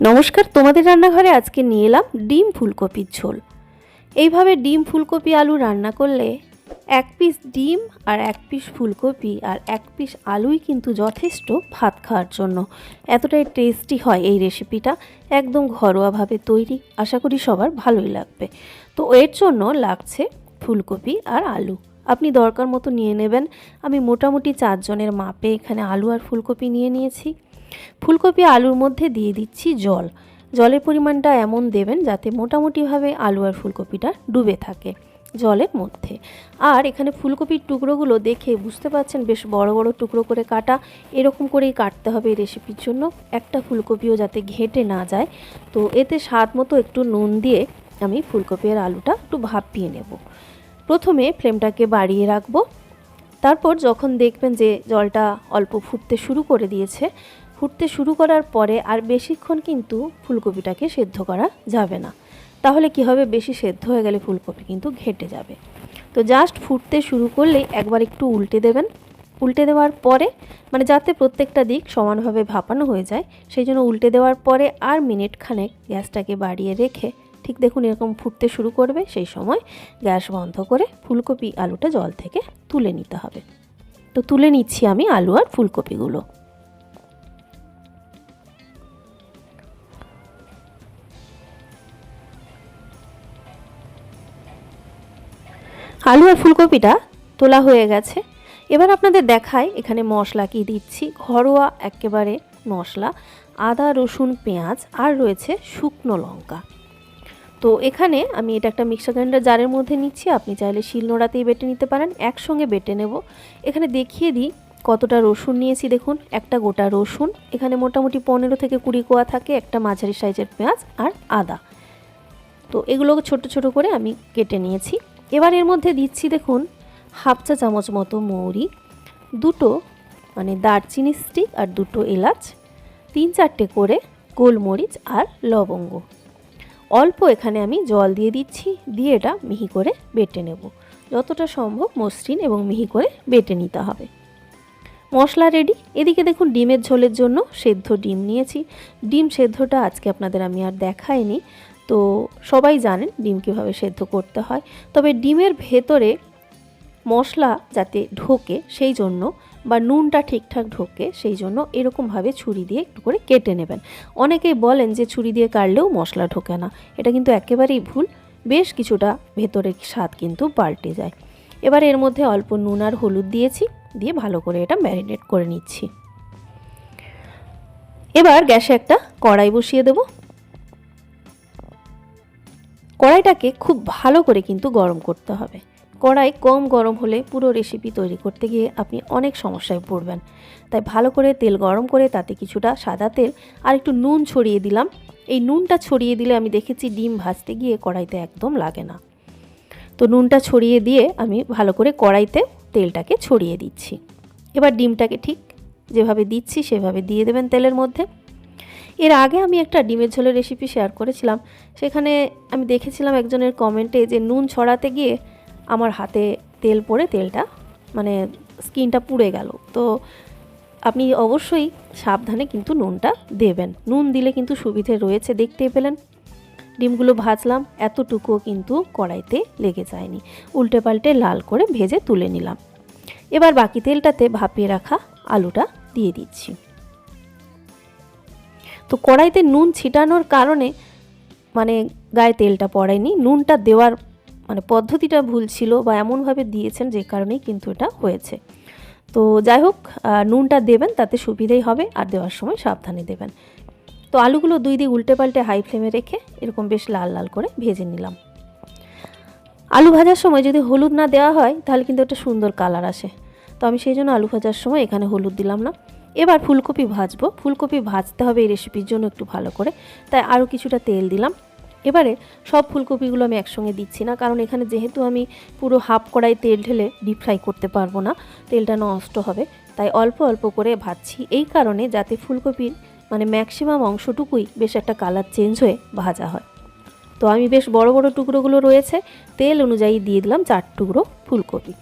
নমস্কার, তোমাদের রান্নাঘরে আজকে নিয়ে এলাম ডিম ফুলকপির ঝোল। এইভাবে ডিম ফুলকপি আলু রান্না করলে এক পিস ডিম আর এক পিস ফুলকপি আর এক পিস আলুই কিন্তু যথেষ্ট ভাত খাওয়ার জন্য। এতটাই টেস্টি হয় এই রেসিপিটা, একদম ঘরোয়াভাবে তৈরি। আশা করি সবার ভালোই লাগবে। তো এর জন্য লাগছে ফুলকপি আর আলু। আপনি দরকার মতো নিয়ে নেবেন। আমি মোটামুটি 4 জনের মাপে এখানে আলু আর ফুলকপি নিয়ে নিয়েছি। ফুলকপি আলুর মধ্যে দিয়ে দিচ্ছি জল। জলের পরিমাণটা এমন দেবেন যাতে মোটামুটিভাবে আলু আর ফুলকপিটা ডুবে থাকে জলের মধ্যে। আর এখানে ফুলকপির টুকরোগুলো দেখে বুঝতে পারছেন বেশ বড় বড় টুকরো করে কাটা। এরকম করেই কাটতে হবে এই রেসিপির জন্য, একটা ফুলকপিও যাতে ঘেঁটে না যায়। তো এতে স্বাদ মতো একটু নুন দিয়ে আমি ফুলকপি আর আলুটা একটু ভাপিয়ে নেব। প্রথমে ফ্লেমটাকে বাড়িয়ে রাখবো। তারপর যখন দেখবেন যে জলটা অল্প ফুটতে শুরু করে দিয়েছে, ফুটতে শুরু করার পরে আর বেশিক্ষণ কিন্তু ফুলকপিটাকে সেদ্ধ করা যাবে না। তাহলে কি হবে, বেশি সেদ্ধ হয়ে গেলে ফুলকপি কিন্তু ঘেঁটে যাবে। তো জাস্ট ফুটতে শুরু করলেই একবার একটু উল্টে দেবেন। উল্টে দেওয়ার পরে যাতে প্রত্যেকটা দিক সমানভাবে ভাপানো হয়ে যায়, সেই জন্য উল্টে দেওয়ার পরে আর মিনিট খানেক গ্যাসটাকে বাড়িয়ে রেখে ঠিক দেখুন এরকম ফুটতে শুরু করবে, সেই সময় গ্যাস বন্ধ করে ফুলকপি আলুটা জল থেকে তুলে নিতে হবে। তো তুলে নিচ্ছি আমি আলু আর ফুলকপিগুলো। আলু আর ফুলকপিটা তোলা হয়ে গেছে। এবার আপনাদের দেখাই এখানে মশলা কি দিচ্ছি। ঘরোয়া একেবারে মশলা, আদা রসুন পেঁয়াজ আর রয়েছে শুকনো লঙ্কা। তো এখানে আমি এটা একটা মিক্সার গ্রাইন্ডার জারের মধ্যে নিচ্ছি, আপনি চাইলে শিলনোড়াতেই বেটে নিতে পারেন। একসঙ্গে বেটে নেব। এখানে দেখিয়ে দিই কতটা রসুন নিয়েছি। দেখুন একটা গোটা রসুন, এখানে মোটামুটি 15 থেকে 20 কোয়া থাকে, একটা মাঝারি সাইজের পেঁয়াজ আর আদা। তো এগুলোকে ছোট ছোট করে আমি কেটে নিয়েছি। এবার এর মধ্যে দিচ্ছি দেখুন হাফ চা চামচ মতো মৌরি, দুটো দারচিনি স্টিক আর দুটো এলাচ, 3-4টে করে গোলমরিচ আর লবঙ্গ। অল্প এখানে আমি জল দিয়ে দিচ্ছি, দিয়ে এটা মিহি করে বেটে নেব। যতটা সম্ভব মসৃণ এবং মিহি করে বেটে নিতে হবে। মশলা রেডি। এদিকে দেখুন ডিমের ঝোলের জন্য সেদ্ধ ডিম নিয়েছি। ডিম সেদ্ধটা আজকে আপনাদের আমি আর দেখাইনি, তো সবাই জানেন ডিম কীভাবে সেদ্ধ করতে হয়। তবে ডিমের ভেতরে মশলা যাতে ঢোকে সেই জন্য, বা নুনটা ঠিকঠাক ঢোকে সেই জন্য এরকমভাবে ছুরি দিয়ে একটু করে কেটে নেবেন। অনেকেই বলেন যে ছুরি দিয়ে কাটলেও মশলা ঢোকে না, এটা কিন্তু একেবারেই ভুল। বেশ কিছুটা ভেতরের স্বাদ কিন্তু পাল্টে যায়। এবার এর মধ্যে অল্প নুন আর হলুদ দিয়েছি, দিয়ে ভালো করে এটা ম্যারিনেট করে নিচ্ছি। এবার গ্যাসে একটা কড়াই বসিয়ে দেব। কড়াইটাকে খুব ভালো করে কিন্তু গরম করতে হবে। কড়াই কম গরম হলে পুরো রেসিপি তৈরি করতে গিয়ে আপনি অনেক সমস্যায় পড়বেন। তাই ভালো করে তেল গরম করে তাতে কিছুটা সাদা তেল আর একটু নুন ছড়িয়ে দিলাম। এই নুনটা ছড়িয়ে দিলে আমি দেখেছি ডিম ভাজতে গিয়ে কড়াইতে একদম লাগে না। তো নুনটা ছড়িয়ে দিয়ে আমি ভালো করে কড়াইতে তেলটাকে ছড়িয়ে দিচ্ছি। এবার ডিমটাকে ঠিক যেভাবে দিচ্ছি সেভাবে দিয়ে দেবেন তেলের মধ্যে। এর আগে আমি একটা ডিমের ঝোলের রেসিপি শেয়ার করেছিলাম, সেখানে আমি দেখেছিলাম একজনের কমেন্টে যে নুন ছড়াতে গিয়ে আমার হাতে তেল পড়ে তেলটা স্কিনটা পুড়ে গেল। তো আপনি অবশ্যই সাবধানে কিন্তু নুনটা দেবেন। নুন দিলে কিন্তু সুবিধে রয়েছে। দেখতেই পেলেন ডিমগুলো ভাজলাম, এতটুকুও কিন্তু কড়াইতে লেগে যায়নি। উল্টে পাল্টে লাল করে ভেজে তুলে নিলাম। এবার বাকি তেলটাতে ভাপিয়ে রাখা আলুটা দিয়ে দিচ্ছি। তো কড়াইতে নুন ছিটানোর কারণে গায়ে তেলটা পড়েনি, নুনটা দেওয়ার পদ্ধতিটা ভুল ছিল বা এমনভাবে দিয়েছেন যে কারণেই কিন্তু এটা হয়েছে। তো যাই হোক, নুনটা দেবেন তাতে সুবিধেই হবে, আর দেওয়ার সময় সাবধানে দেবেন। তো আলুগুলো 2 দিক উল্টে পাল্টে হাই ফ্লেমে রেখে এরকম বেশ লাল লাল করে ভেজে নিলাম। আলু ভাজার সময় যদি হলুদ না দেওয়া হয় তাহলে কিন্তু একটা সুন্দর কালার আসে। তো আমি সেই জন্য আলু ভাজার সময় এখানে হলুদ দিলাম না। এবার ফুলকপি ভাজবো। ফুলকপি ভাজতে হবে এই রেসিপির জন্য একটু ভালো করে, তাই আরও কিছুটা তেল দিলাম। এবারে সব ফুলকপিগুলো আমি একসঙ্গে দিচ্ছি না, কারণ এখানে যেহেতু আমি পুরো হাফ কড়াই তেল ঢেলে ডিপ ফ্রাই করতে পারবো না, তেলটা নষ্ট হবে। তাই অল্প অল্প করে ভাজছি, এই কারণে যাতে ফুলকপির ম্যাক্সিমাম অংশটুকুই বেশ একটা কালার চেঞ্জ হয়ে ভাজা হয়। তো আমি বেশ বড় বড় টুকরোগুলো রয়েছে, তেল অনুযায়ী দিয়ে দিলাম 4 টুকরো ফুলকপি।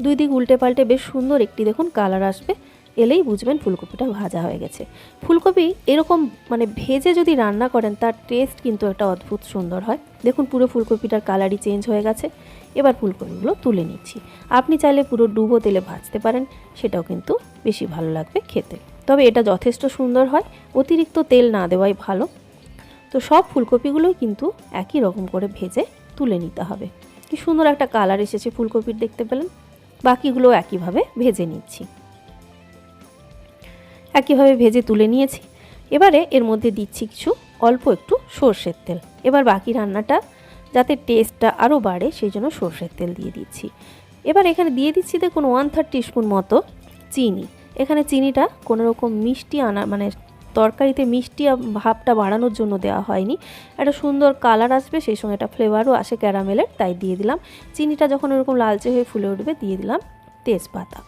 2 দিক উল্টে পাল্টে বেশ সুন্দর একটি দেখুন কালার আসবে, এলেই বুঝবেন ফুলকপিটা ভাজা হয়ে গেছে। ফুলকপি এরকম মানে ভেজে যদি রান্না করেন তার টেস্ট কিন্তু একটা অদ্ভুত সুন্দর হয়। দেখুন পুরো ফুলকপিটার কালারই চেঞ্জ হয়ে গেছে। এবার ফুলকপিগুলো তুলে নিচ্ছি। আপনি চাইলে পুরো ডুবো তেলে ভাজতে পারেন, সেটাও কিন্তু বেশি ভালো লাগবে খেতে। তবে এটা যথেষ্ট সুন্দর হয়, অতিরিক্ত তেল না দেওয়াই ভালো। তো সব ফুলকপিগুলোই কিন্তু একই রকম করে ভেজে তুলে নিতে হবে। কি সুন্দর একটা কালার এসেছে ফুলকপির, দেখতে পেলেন। বাকিগুলো একইভাবে ভেজে নিচ্ছি। একইভাবে ভেজে তুলে নিয়েছি। এবারে এর মধ্যে দিচ্ছি কিছু অল্প একটু সর্ষের তেল। এবার বাকি রান্নাটা যাতে টেস্টটা আরও বাড়ে সেই জন্য সর্ষের তেল দিয়ে দিচ্ছি। এবার এখানে দিয়ে দিচ্ছি দেখুন 1/3 টিস্পুন মতো চিনি। এখানে চিনিটা কোনো রকম মিষ্টি আনা মানে তরকারিতে মিষ্টি ভাবটা বাড়ানোর জন্য দেওয়া হয়নি, একটা সুন্দর কালার আসবে, সেই সঙ্গে একটা ফ্লেভারও আসে ক্যারামেলের, তাই দিয়ে দিলাম। চিনিটা যখন এরকম লালচে হয়ে ফুলে উঠবে দিয়ে দিলাম তেজপাতা।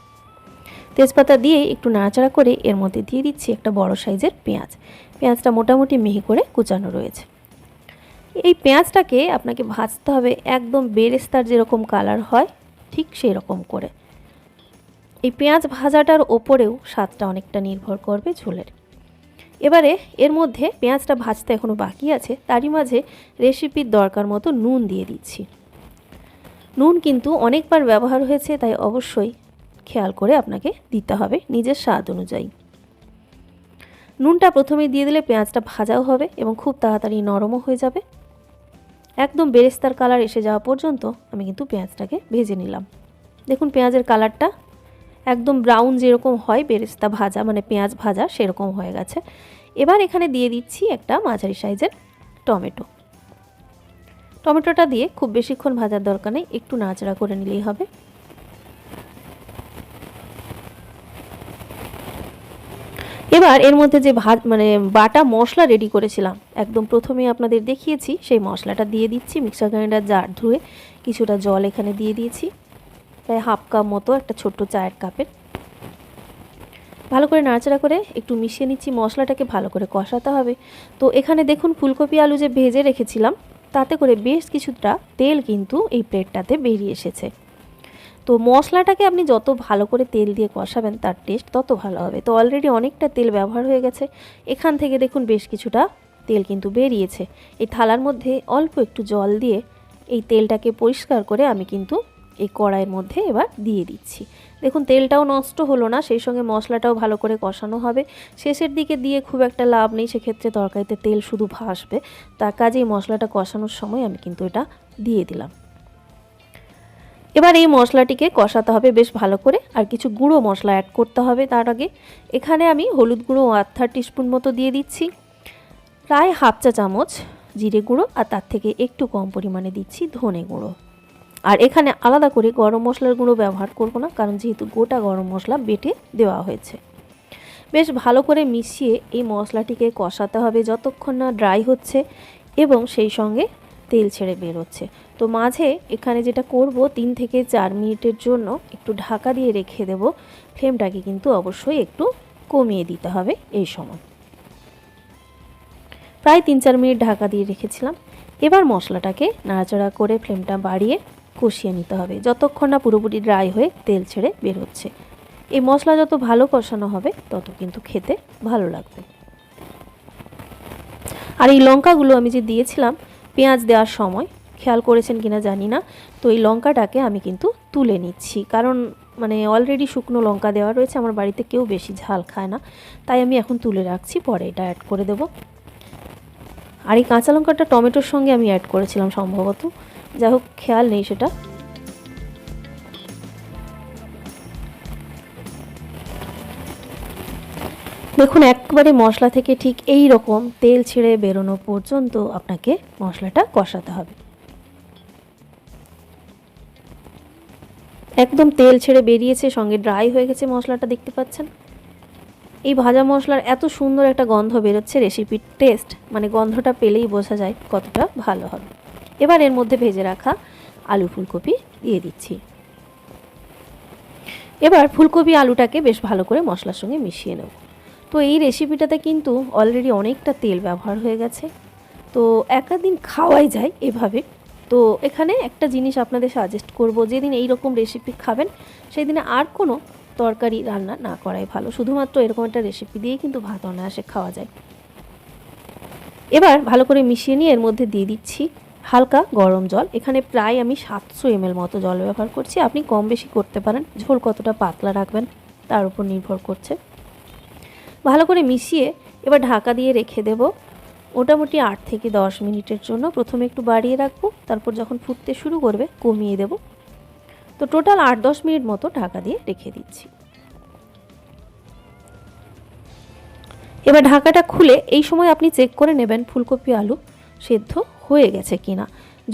তেজপাতা দিয়ে একটু নাড়াচাড়া করে এর মধ্যে দিয়ে দিচ্ছি একটা বড় সাইজের পেঁয়াজ। পেঁয়াজটা মোটামুটি মিহি করে কুচানো রয়েছে। এই পেঁয়াজটাকে আপনাকে ভাজতে হবে একদম বেরেস্তার যেরকম কালার হয় ঠিক সেই রকম করে। এই পেঁয়াজ ভাজাটার ওপরেও স্বাদটা অনেকটা নির্ভর করবে ঝোলের। এবারে এর মধ্যে পেঁয়াজটা ভাজতে এখনও বাকি আছে, তারই মাঝে রেসিপির দরকার মতো নুন দিয়ে দিচ্ছি। নুন কিন্তু অনেকবার ব্যবহার হয়েছে, তাই অবশ্যই খেয়াল করে আপনাকে দিতে হবে নিজের স্বাদ অনুযায়ী। নুনটা প্রথমে দিয়ে দিলে পেঁয়াজটা ভাজাও হবে এবং খুব তাড়াতাড়ি নরমও হয়ে যাবে। একদম বেরেস্তার কালার এসে যাওয়া পর্যন্ত আমি কিন্তু পেঁয়াজটাকে ভেজে নিলাম। দেখুন পেঁয়াজের কালারটা একদম ব্রাউন যেরকম হয় বেরেস্তা ভাজা মানে পেঁয়াজ ভাজা সেরকম হয়ে গেছে। এবার এখানে দিয়ে দিচ্ছি একটা মাঝারি সাইজের টমেটো। টমেটোটা দিয়ে খুব বেশিক্ষণ ভাজার দরকার নেই, একটু নাড়াচাড়া করে নিলেই হবে। এবার এর মধ্যে যে বাটা মশলা রেডি করেছিলাম একদম প্রথমে আপনাদের দেখিয়েছি, সেই মশলাটা দিয়ে দিচ্ছি। মিক্সার গ্রাইন্ডার জার ধুয়ে কিছুটা জল এখানে দিয়ে দিয়েছি, প্রায় হাফ কাপ মতো, একটা ছোট্ট চায়ের কাপের। ভালো করে নাড়াচাড়া করে একটু মিশিয়ে নিচ্ছি। মশলাটাকে ভালো করে কষাতে হবে। তো এখানে দেখুন ফুলকপি আলু যে ভেজে রেখেছিলাম তাতে করে বেশ কিছুটা তেল কিন্তু এই প্লেটটাতে বেরিয়ে এসেছে। তো মশলাটাকে আপনি যত ভালো করে তেল দিয়ে কষাবেন তার টেস্ট তত ভালো হবে। তো অলরেডি অনেকটা তেল ব্যবহার হয়ে গেছে, এখান থেকে দেখুন বেশ কিছুটা তেল কিন্তু বেরিয়েছে। এই থালার মধ্যে অল্প একটু জল দিয়ে এই তেলটাকে পরিষ্কার করে আমি কিন্তু এই কড়াইয়ের মধ্যে এবার দিয়ে দিচ্ছি। দেখুন তেলটাও নষ্ট হলো না, সেই সঙ্গে মশলাটাও ভালো করে কষানো হবে। শেষের দিকে দিয়ে খুব একটা লাভ নেই, সেক্ষেত্রে তরকারিতে তেল শুধু ভাসবে। তার কাজেই মশলাটা কষানোর সময় আমি কিন্তু এটা দিয়ে দিলাম। এবার এই মশলাটিকে কষাতে হবে বেশ ভালো করে, আর কিছু গুঁড়ো মশলা অ্যাড করতে হবে তার আগে। এখানে আমি হলুদ গুঁড়ো 1/2 টিস্পুন মতো দিয়ে দিচ্ছি, প্রায় হাফ চা চামচ জিরে গুঁড়ো, আর তার থেকে একটু কম পরিমাণে দিচ্ছি ধনে গুঁড়ো। আর এখানে আলাদা করে গরম মশলার গুঁড়ো ব্যবহার করব না, কারণ যেহেতু গোটা গরম মশলা বেটে দেওয়া হয়েছে। বেশ ভালো করে মিশিয়ে এই মশলাটিকে কষাতে হবে যতক্ষণ না ড্রাই হচ্ছে এবং সেই সঙ্গে তেল ছেড়ে বেরোচ্ছে। তো মাঝে এখানে যেটা করব 3 থেকে 4 মিনিটের জন্য একটু ঢাকা দিয়ে রেখে দেব। ফ্লেমটাকে কিন্তু অবশ্যই একটু কমিয়ে দিতে হবে এই সময়। প্রায় 3-4 মিনিট ঢাকা দিয়ে রেখেছিলাম। এবার মশলাটাকে নাড়াচাড়া করে ফ্লেমটা বাড়িয়ে কষিয়ে নিতে হবে যতক্ষণ না পুরোপুরি ড্রাই হয়ে তেল ছেড়ে বেরোচ্ছে। এই মশলা যত ভালো কষানো হবে তত কিন্তু খেতে ভালো লাগবে। আর এই লঙ্কাগুলো আমি যে দিয়েছিলাম পেঁয়াজ দেওয়ার সময়, খেয়াল করেছেন কিনা জানি না, তো এই লঙ্কাটাকে আমি কিন্তু তুলে নিচ্ছি, কারণ অলরেডি শুকনো লঙ্কা দেওয়া রয়েছে, আমার বাড়িতে কেউ বেশি ঝাল খায় না, তাই আমি এখন তুলে রাখছি, পরে এটা অ্যাড করে দেব। আর এই কাঁচা লঙ্কাটা টমেটোর সঙ্গে আমি অ্যাড করেছিলাম সম্ভবত, যাই হোক খেয়াল নেই সেটা। দেখুন একবারে মশলা থেকে ঠিক এই রকম তেল ছেড়ে বেরোনো পর্যন্ত আপনাকে মশলাটা কষাতে হবে। একদম তেল ছেড়ে বেরিয়েছে, সঙ্গে ড্রাই হয়ে গেছে মশলাটা, দেখতে পাচ্ছেন। এই ভাজা মশলার এত সুন্দর একটা গন্ধ বেরোচ্ছে, রেসিপির টেস্ট গন্ধটা পেলেই বোঝা যায় কতটা ভালো হবে। এবার এর মধ্যে ভেজে রাখা আলু ফুলকপি দিয়ে দিচ্ছি। এবার ফুলকপি আলুটাকে বেশ ভালো করে মশলার সঙ্গে মিশিয়ে নেব। তো এই রেসিপিটাতে কিন্তু অলরেডি অনেকটা তেল ব্যবহার হয়ে গেছে, তো একদিন খাওয়াই যায় এভাবে। তো এখানে একটা জিনিস আপনাদের সাজেস্ট করব, যেদিন এই রকম রেসিপি খাবেন সেই দিনে আর কোনো তরকারি রান্না না করাই ভালো। শুধুমাত্র এরকম একটা রেসিপি দিয়েই কিন্তু ভাত অনায়াসে খাওয়া যায়। এবার ভালো করে মিশিয়ে নিয়ে এর মধ্যে দিয়ে দিচ্ছি হালকা গরম জল। এখানে প্রায় আমি 700 ml মতো জল ব্যবহার করছি। আপনি কম বেশি করতে পারেন, ঝোল কতটা পাতলা রাখবেন তার উপর নির্ভর করছে। ভালো করে মিশিয়ে এবার ঢাকা দিয়ে রেখে দেব মোটামুটি 8 থেকে 10 মিনিটের জন্য। প্রথমে একটু বাড়িয়ে রাখবো, তারপর যখন ফুটতে শুরু করবে কমিয়ে দেব। তো টোটাল 8-10 মিনিট মতো ঢাকা দিয়ে রেখে দিচ্ছি। এবার ঢাকাটা খুলে এই সময় আপনি চেক করে নেবেন ফুলকপি আলু সেদ্ধ হয়ে গেছে কিনা।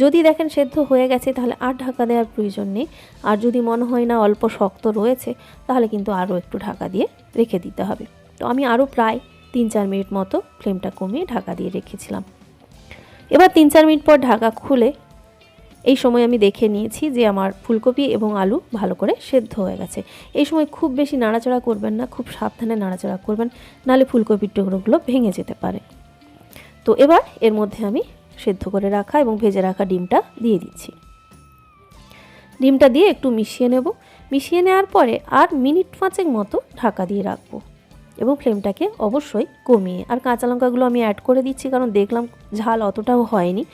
যদি দেখেন সেদ্ধ হয়ে গেছে তাহলে আর ঢাকা দেওয়ার প্রয়োজন নেই। আর যদি মনে হয় না অল্প শক্ত রয়েছে তাহলে কিন্তু আরও একটু ঢাকা দিয়ে রেখে দিতে হবে। তো আমি আরও প্রায় 3-4 মিনিট মতো ফ্লেমটা কমিয়ে ঢাকা দিয়ে রেখেছিলাম। এবার 3-4 মিনিট পর ঢাকা খুলে এই সময় আমি দেখে নিয়েছি যে আমার ফুলকপি এবং আলু ভালো করে সেদ্ধ হয়ে গেছে। এই সময় খুব বেশি নাড়াচাড়া করবেন না, খুব সাবধানে নাড়াচাড়া করবেন, নাহলে ফুলকপির টুকরোগুলো ভেঙে যেতে পারে। তো এবার এর মধ্যে আমি সেদ্ধ করে রাখা এবং ভেজে রাখা ডিমটা দিয়ে দিচ্ছি। ডিমটা দিয়ে একটু মিশিয়ে নেব। মিশিয়ে নেওয়ার পরে আর মিনিট 5 মতো ঢাকা দিয়ে রাখবো এবং ফ্লেমটাকে অবশ্যই কমিয়ে। আর কাঁচা লঙ্কাগুলো আমি অ্যাড করে দিচ্ছি কারণ দেখলাম ঝাল অতটাও হয়নি।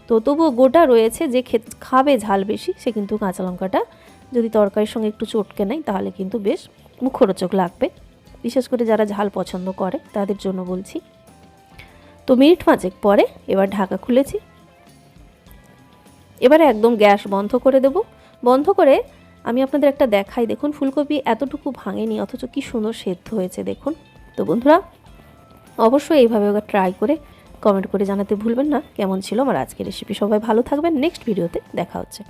তো তবুও গোটা রয়েছে, যে খাবে ঝাল বেশি সে কিন্তু কাঁচা লঙ্কাটা যদি তরকারির সঙ্গে একটু চটকে নেয় তাহলে কিন্তু বেশ মুখরোচক লাগবে, বিশেষ করে যারা ঝাল পছন্দ করে তাদের জন্য বলছি। তো মিনিট 5 পরে এবার ঢাকা খুলেছি। এবারে একদম গ্যাস বন্ধ করে দেব। বন্ধ করে আমি আপনাদের একটা দেখাই, দেখুন ফুলকপি এতটুকু ভাঙেনি অথচ কি সুন্দর সেদ্ধ হয়েছে দেখুন। তো বন্ধুরা অবশ্যই এইভাবে ট্রাই করে কমেন্ট করে জানাতে ভুলবেন না কেমন ছিল আমার আজকের রেসিপি। সবাই ভালো থাকবেন, নেক্সট ভিডিওতে দেখা হচ্ছে।